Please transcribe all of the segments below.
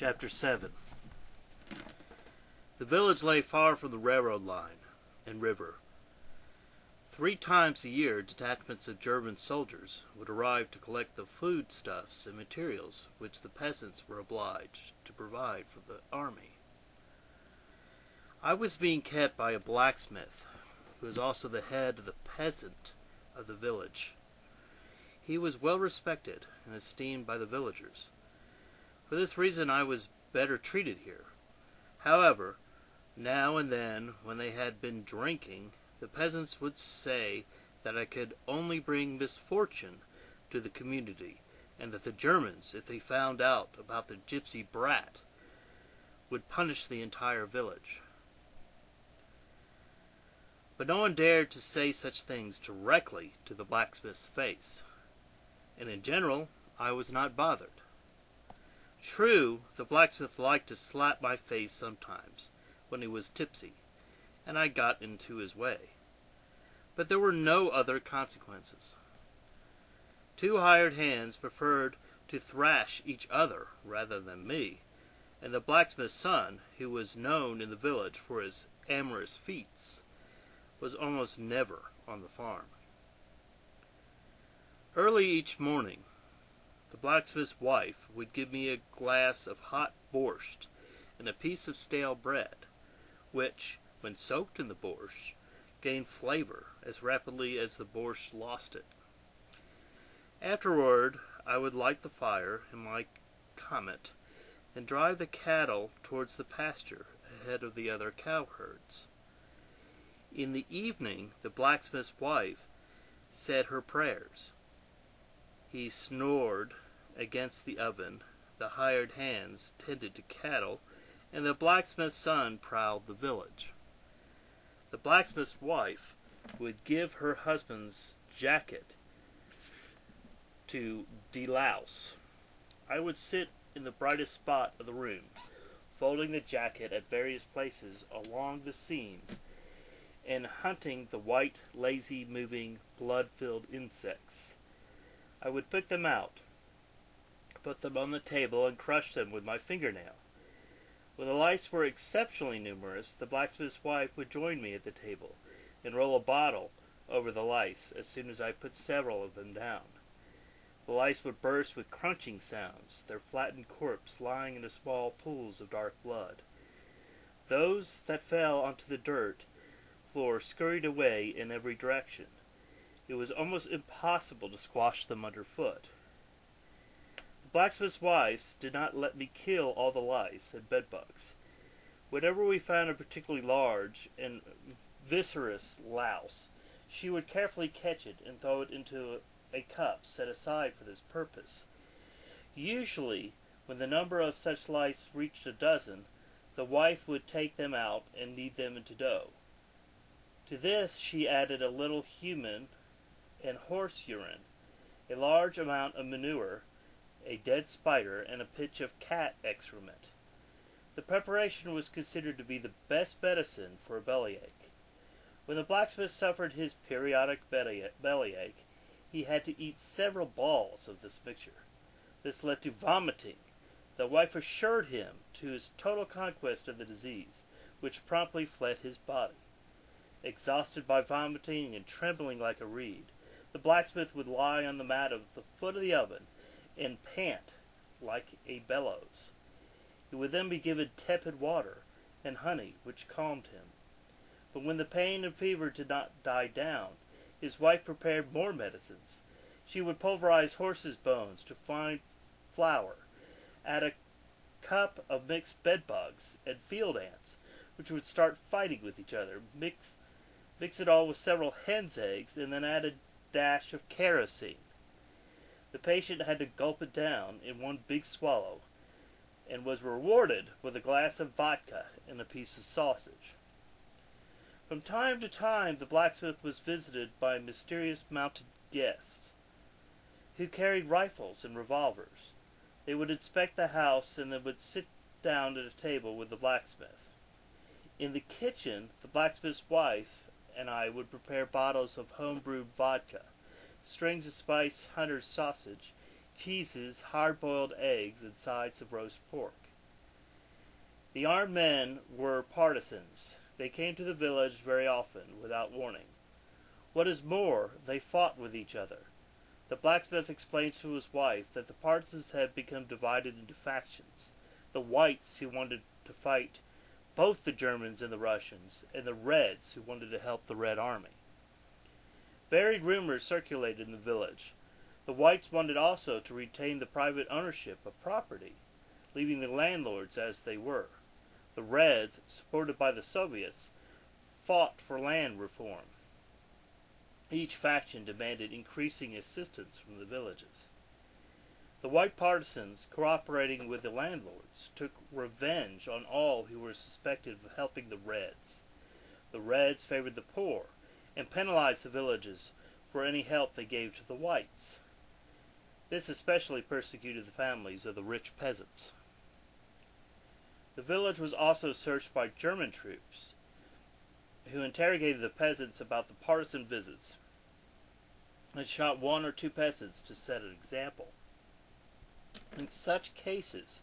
Chapter 7. The village lay far from the railroad line and river. 3 times a year, detachments of German soldiers would arrive to collect the foodstuffs and materials which the peasants were obliged to provide for the army. I was being kept by a blacksmith, who was also the head of the peasant of the village. He was well respected and esteemed by the villagers. For this reason I was better treated here. However, now and then, when they had been drinking, the peasants would say that I could only bring misfortune to the community, and that the Germans, if they found out about the gypsy brat, would punish the entire village. But no one dared to say such things directly to the blacksmith's face, and in general I was not bothered. True, the blacksmith liked to slap my face sometimes when he was tipsy, and I got into his way. But there were no other consequences. 2 hired hands preferred to thrash each other rather than me, and the blacksmith's son, who was known in the village for his amorous feats, was almost never on the farm. Early each morning, the blacksmith's wife would give me a glass of hot borscht and a piece of stale bread, which, when soaked in the borscht, gained flavor as rapidly as the borscht lost it. Afterward, I would light the fire in my comet and drive the cattle towards the pasture ahead of the other cowherds. In the evening, the blacksmith's wife said her prayers. He snored against the oven, the hired hands tended to cattle, and the blacksmith's son prowled the village. The blacksmith's wife would give her husband's jacket to delouse. I would sit in the brightest spot of the room, folding the jacket at various places along the seams, and hunting the white, lazy, moving, blood-filled insects. I would pick them out, put them on the table, and crush them with my fingernail. When the lice were exceptionally numerous, the blacksmith's wife would join me at the table and roll a bottle over the lice as soon as I put several of them down. The lice would burst with crunching sounds, their flattened corpse lying in small pools of dark blood. Those that fell onto the dirt floor scurried away in every direction. It was almost impossible to squash them underfoot. The blacksmith's wives did not let me kill all the lice and bedbugs. Whenever we found a particularly large and viscerous louse, she would carefully catch it and throw it into a cup set aside for this purpose. Usually, when the number of such lice reached a dozen, the wife would take them out and knead them into dough. To this she added a little human and horse urine, a large amount of manure, a dead spider, and a pinch of cat excrement. The preparation was considered to be the best medicine for a bellyache. When the blacksmith suffered his periodic bellyache, he had to eat several balls of this mixture. This led to vomiting. The wife assured him to his total conquest of the disease, which promptly fled his body. Exhausted by vomiting and trembling like a reed, the blacksmith would lie on the mat at the foot of the oven and pant like a bellows. He would then be given tepid water and honey, which calmed him. But when the pain and fever did not die down, his wife prepared more medicines. She would pulverize horses' bones to fine flour, add a cup of mixed bedbugs and field ants, which would start fighting with each other, mix it all with several hen's eggs, and then add a dash of kerosene. The patient had to gulp it down in one big swallow, and was rewarded with a glass of vodka and a piece of sausage. From time to time, the blacksmith was visited by mysterious mounted guests, who carried rifles and revolvers. They would inspect the house and then would sit down at a table with the blacksmith. In the kitchen, the blacksmith's wife and I would prepare bottles of home-brewed vodka, strings of spiced hunter's sausage, cheeses, hard-boiled eggs, and sides of roast pork. The armed men were partisans. They came to the village very often, without warning. What is more, they fought with each other. The blacksmith explained to his wife that the partisans had become divided into factions. The whites who wanted to fight both the Germans and the Russians, and the Reds who wanted to help the Red Army. Varied rumors circulated in the village. The whites wanted also to retain the private ownership of property, leaving the landlords as they were. The Reds, supported by the Soviets, fought for land reform. Each faction demanded increasing assistance from the villages. The white partisans, cooperating with the landlords, took revenge on all who were suspected of helping the Reds. The Reds favored the poor and penalized the villages for any help they gave to the whites. This especially persecuted the families of the rich peasants. The village was also searched by German troops, who interrogated the peasants about the partisan visits and shot one or two peasants to set an example. In such cases,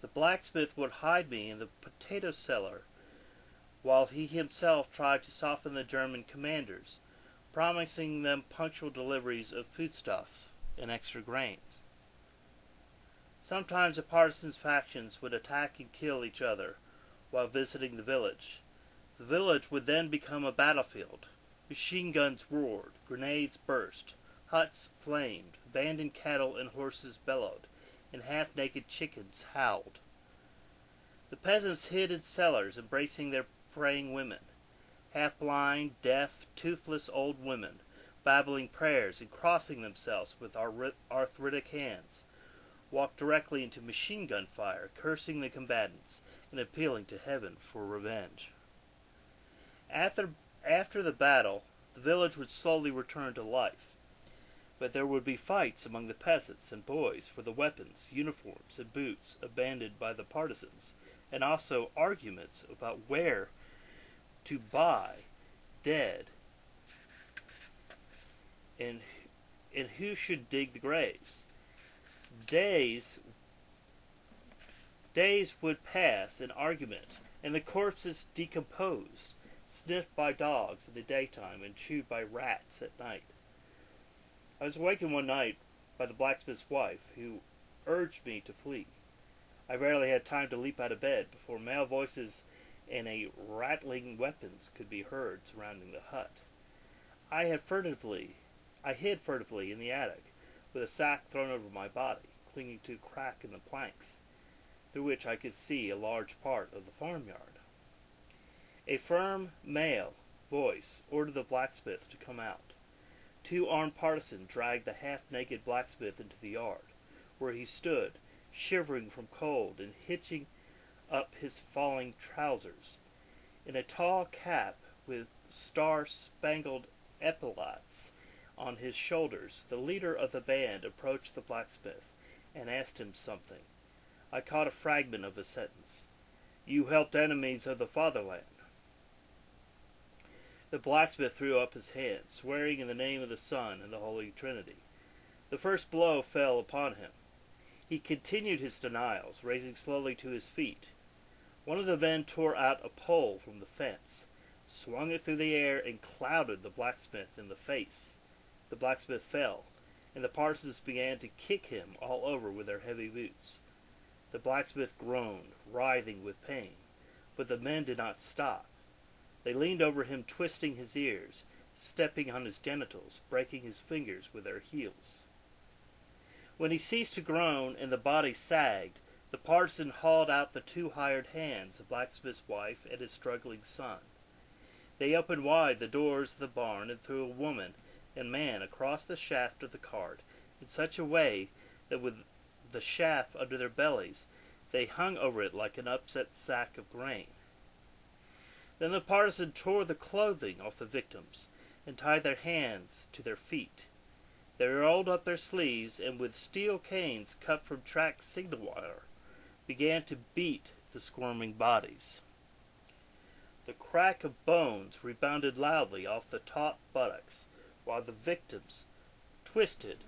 the blacksmith would hide me in the potato cellar while he himself tried to soften the German commanders, promising them punctual deliveries of foodstuffs and extra grains. Sometimes the partisans' factions would attack and kill each other while visiting the village. The village would then become a battlefield. Machine guns roared, grenades burst, huts flamed, abandoned cattle and horses bellowed, and half-naked chickens howled. The peasants hid in cellars, embracing their praying women. Half-blind, deaf, toothless old women, babbling prayers and crossing themselves with arthritic hands, walked directly into machine gun fire, cursing the combatants and appealing to heaven for revenge. After the battle, the village would slowly return to life, but there would be fights among the peasants and boys for the weapons, uniforms, and boots abandoned by the partisans, and also arguments about where to buy dead and who should dig the graves. Days would pass in argument, and the corpses decomposed, sniffed by dogs in the daytime and chewed by rats at night. I was awakened one night by the blacksmith's wife, who urged me to flee. I barely had time to leap out of bed before male voices and a rattling weapons could be heard surrounding the hut. I hid furtively in the attic, with a sack thrown over my body, clinging to a crack in the planks, through which I could see a large part of the farmyard. A firm male voice ordered the blacksmith to come out. Two armed partisans dragged the half-naked blacksmith into the yard, where he stood, shivering from cold and hitching up his falling trousers. In a tall cap with star-spangled epaulets on his shoulders, the leader of the band approached the blacksmith and asked him something. I caught a fragment of a sentence. "You helped enemies of the fatherland." The blacksmith threw up his hands, swearing in the name of the Son and the Holy Trinity. The first blow fell upon him. He continued his denials, raising slowly to his feet. One of the men tore out a pole from the fence, swung it through the air, and clouted the blacksmith in the face. The blacksmith fell, and the partisans began to kick him all over with their heavy boots. The blacksmith groaned, writhing with pain, but the men did not stop. They leaned over him, twisting his ears, stepping on his genitals, breaking his fingers with their heels. When he ceased to groan and the body sagged, the partisan hauled out the two hired hands, the blacksmith's wife and his struggling son. They opened wide the doors of the barn and threw a woman and man across the shaft of the cart in such a way that with the shaft under their bellies, they hung over it like an upset sack of grain. Then the partisan tore the clothing off the victims and tied their hands to their feet. They rolled up their sleeves and with steel canes cut from track signal wire began to beat the squirming bodies. The crack of bones rebounded loudly off the taut buttocks while the victims, twisted,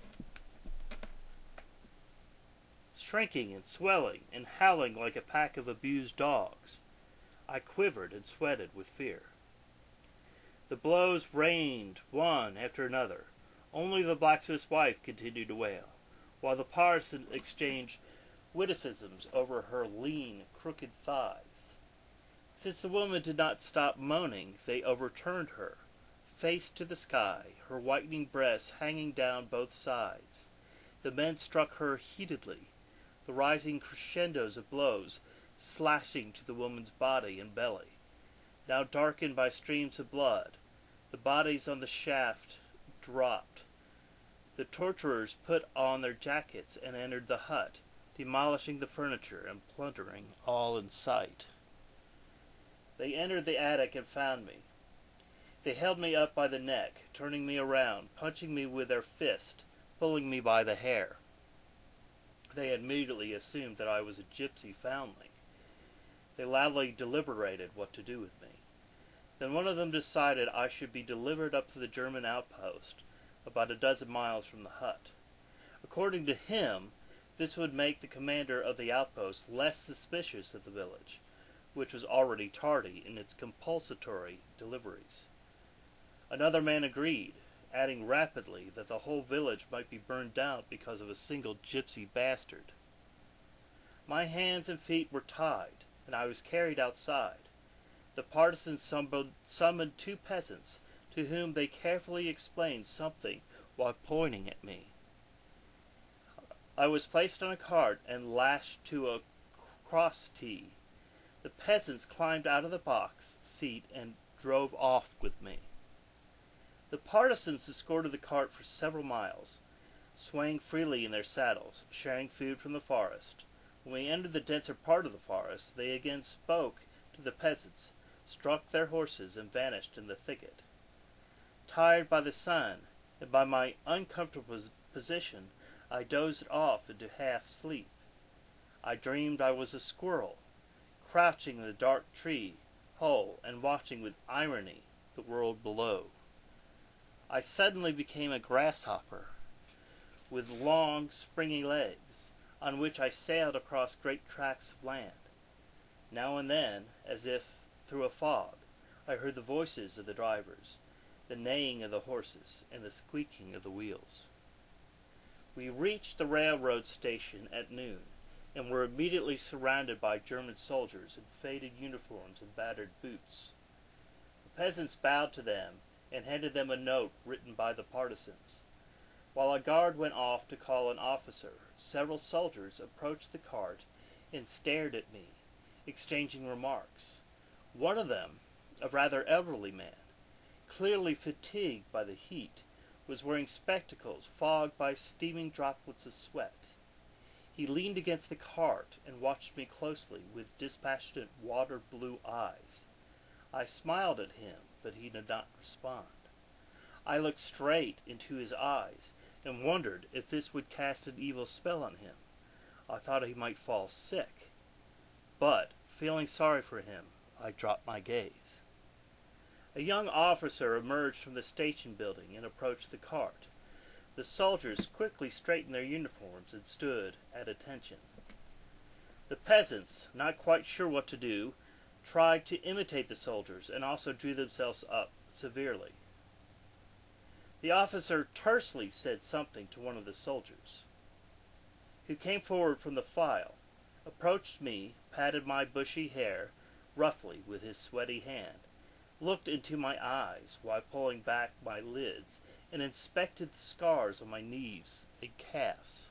shrinking and swelling and howling like a pack of abused dogs. I quivered and sweated with fear. The blows rained one after another. Only the blacksmith's wife continued to wail, while the parson exchanged witticisms over her lean, crooked thighs. Since the woman did not stop moaning, they overturned her, face to the sky, her whitening breasts hanging down both sides. The men struck her heatedly, the rising crescendos of blows slashing to the woman's body and belly, now darkened by streams of blood. The bodies on the shaft dropped. The torturers put on their jackets and entered the hut, demolishing the furniture and plundering all in sight. They entered the attic and found me. They held me up by the neck, turning me around, punching me with their fist, pulling me by the hair. They immediately assumed that I was a gypsy foundling. They loudly deliberated what to do with me. Then one of them decided I should be delivered up to the German outpost, about a dozen miles from the hut. According to him, this would make the commander of the outpost less suspicious of the village, which was already tardy in its compulsory deliveries. Another man agreed, adding rapidly that the whole village might be burned down because of a single gypsy bastard. My hands and feet were tied, and I was carried outside. The partisans summoned two peasants, to whom they carefully explained something while pointing at me. I was placed on a cart and lashed to a cross T. The peasants climbed out of the box seat and drove off with me. The partisans escorted the cart for several miles, swaying freely in their saddles, sharing food from the forest. When we entered the denser part of the forest, they again spoke to the peasants, struck their horses, and vanished in the thicket. Tired by the sun and by my uncomfortable position, I dozed off into half sleep. I dreamed I was a squirrel, crouching in the dark tree hole and watching with irony the world below. I suddenly became a grasshopper with long, springy legs, on which I sailed across great tracts of land. Now and then, as if through a fog, I heard the voices of the drivers, the neighing of the horses, and the squeaking of the wheels. We reached the railroad station at noon, and were immediately surrounded by German soldiers in faded uniforms and battered boots. The peasants bowed to them and handed them a note written by the partisans. While a guard went off to call an officer, several soldiers approached the cart and stared at me, exchanging remarks. One of them, a rather elderly man, clearly fatigued by the heat, was wearing spectacles fogged by steaming droplets of sweat. He leaned against the cart and watched me closely with dispassionate water-blue eyes. I smiled at him, but he did not respond. I looked straight into his eyes and wondered if this would cast an evil spell on him. I thought he might fall sick, but, feeling sorry for him, I dropped my gaze. A young officer emerged from the station building and approached the cart. The soldiers quickly straightened their uniforms and stood at attention. The peasants, not quite sure what to do, tried to imitate the soldiers and also drew themselves up severely. The officer tersely said something to one of the soldiers, who came forward from the file, approached me, patted my bushy hair roughly with his sweaty hand, looked into my eyes while pulling back my lids, and inspected the scars on my knees and calves.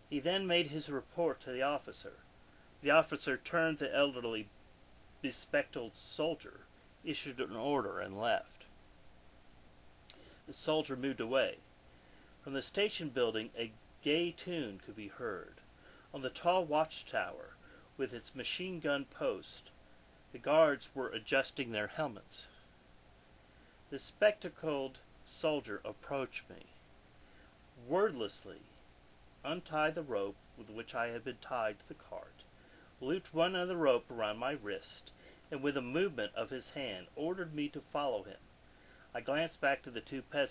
He then made his report to the officer. The officer turned to the elderly, bespectacled soldier, issued an order, and left. The soldier moved away. From the station building, a gay tune could be heard. On the tall watchtower, with its machine gun post, the guards were adjusting their helmets. The spectacled soldier approached me. Wordlessly, untied the rope with which I had been tied to the cart, looped one end of the rope around my wrist, and with a movement of his hand ordered me to follow him. I glanced back to the two peasants.